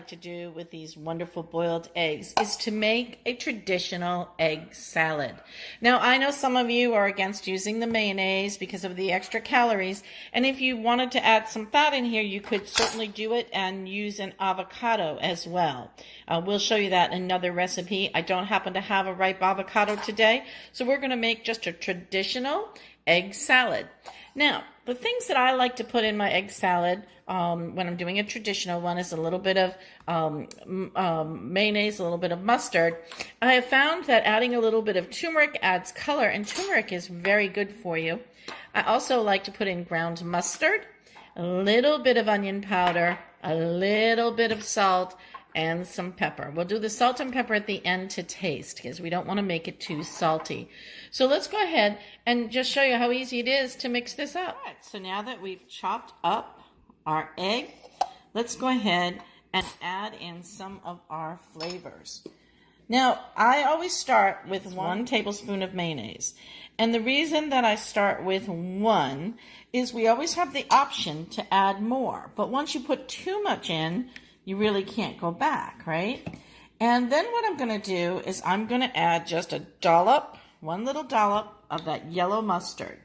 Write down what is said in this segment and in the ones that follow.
To do with these wonderful boiled eggs is to make a traditional egg salad. Now, I know some of you are against using the mayonnaise because of the extra calories, and if you wanted to add some fat in here, you could certainly do it and use an avocado as well. We'll show you that in another recipe. I don't happen to have a ripe avocado today, so we're going to make just a traditional egg salad. Now, the things that I like to put in my egg salad when I'm doing a traditional one is a little bit of mayonnaise, a little bit of mustard. I have found that adding a little bit of turmeric adds color, and turmeric is very good for you. I also like to put in ground mustard, a little bit of onion powder, a little bit of salt, and some pepper. We'll do the salt and pepper at the end to taste because we don't want to make it too salty. So let's go ahead and just show you how easy it is to mix this up. All right, so now that we've chopped up our egg, let's go ahead and add in some of our flavors. Now, I always start with 1 tablespoon of mayonnaise. And the reason that I start with 1 is we always have the option to add more. But once you put too much in, you really can't go back, right? And then what I'm going to do is I'm going to add just a dollop, 1 little dollop of that yellow mustard.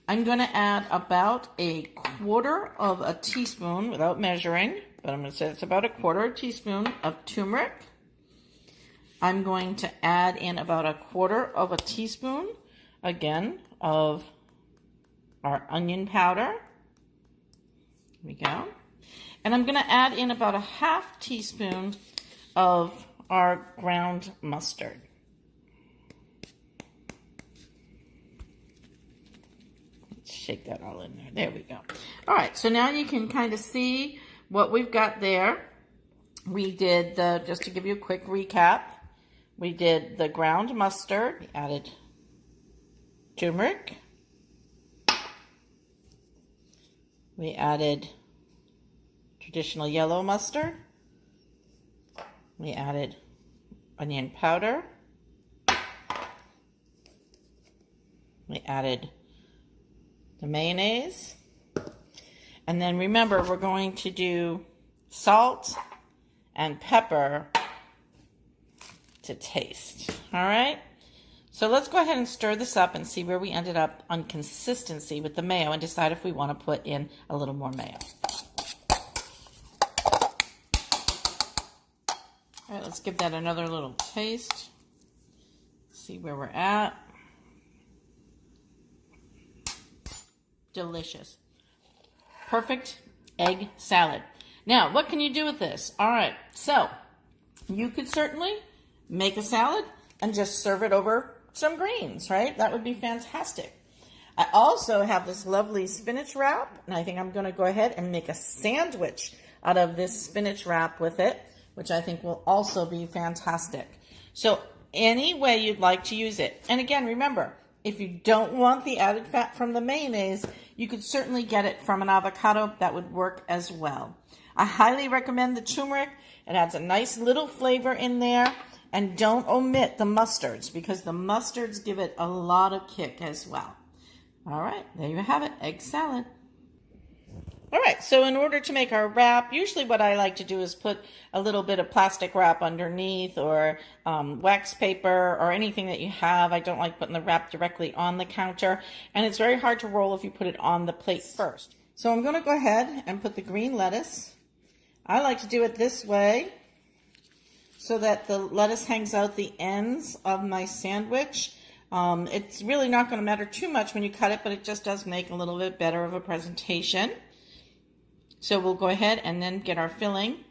I'm going to add about a 1/4 of a teaspoon, without measuring, but I'm going to say it's about a 1/4 teaspoon of turmeric. I'm going to add in about a 1/4 of a teaspoon, again, of our onion powder. Here we go. And I'm going to add in about a 1/2 teaspoon of our ground mustard. Let's shake that all in there. There we go. All right, so now you can kind of see what we've got there. We did just to give you a quick recap, we did the ground mustard, we added turmeric, we added traditional yellow mustard, we added onion powder, we added the mayonnaise, and then remember we're going to do salt and pepper to taste. All right, so let's go ahead and stir this up and see where we ended up on consistency with the mayo and decide if we want to put in a little more mayo. All right, let's give that another little taste. See where we're at. Delicious. Perfect egg salad. Now, what can you do with this? All right, so you could certainly make a salad and just serve it over some greens, right? That would be fantastic. I also have this lovely spinach wrap, and I think I'm going to go ahead and make a sandwich out of this spinach wrap with it, which I think will also be fantastic. So any way you'd like to use it. And again, remember, if you don't want the added fat from the mayonnaise, you could certainly get it from an avocado. That would work as well. I highly recommend the turmeric. It adds a nice little flavor in there. And don't omit the mustards because the mustards give it a lot of kick as well. All right, there you have it, egg salad. All right, so in order to make our wrap, usually what I like to do is put a little bit of plastic wrap underneath or wax paper or anything that you have. I don't like putting the wrap directly on the counter, and it's very hard to roll if you put it on the plate first. So I'm going to go ahead and put the green lettuce. I like to do it this way so that the lettuce hangs out the ends of my sandwich. It's really not going to matter too much when you cut it, but it just does make a little bit better of a presentation. So we'll go ahead and then get our filling.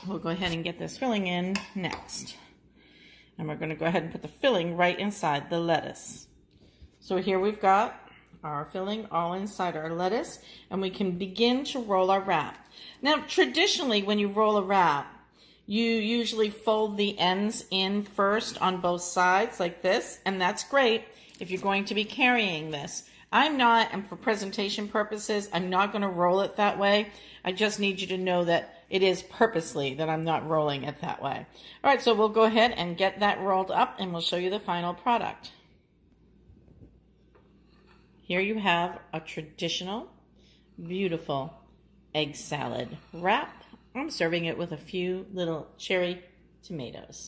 We'll go ahead and get this filling in next. And we're going to go ahead and put the filling right inside the lettuce. So here we've got our filling all inside our lettuce, and we can begin to roll our wrap. Now, traditionally, when you roll a wrap, you usually fold the ends in first on both sides like this, and that's great if you're going to be carrying this. I'm not, and for presentation purposes, I'm not going to roll it that way. I just need you to know that it is purposely that I'm not rolling it that way. All right, so we'll go ahead and get that rolled up, and we'll show you the final product. Here you have a traditional, beautiful egg salad wrap I'm serving it with a few little cherry tomatoes.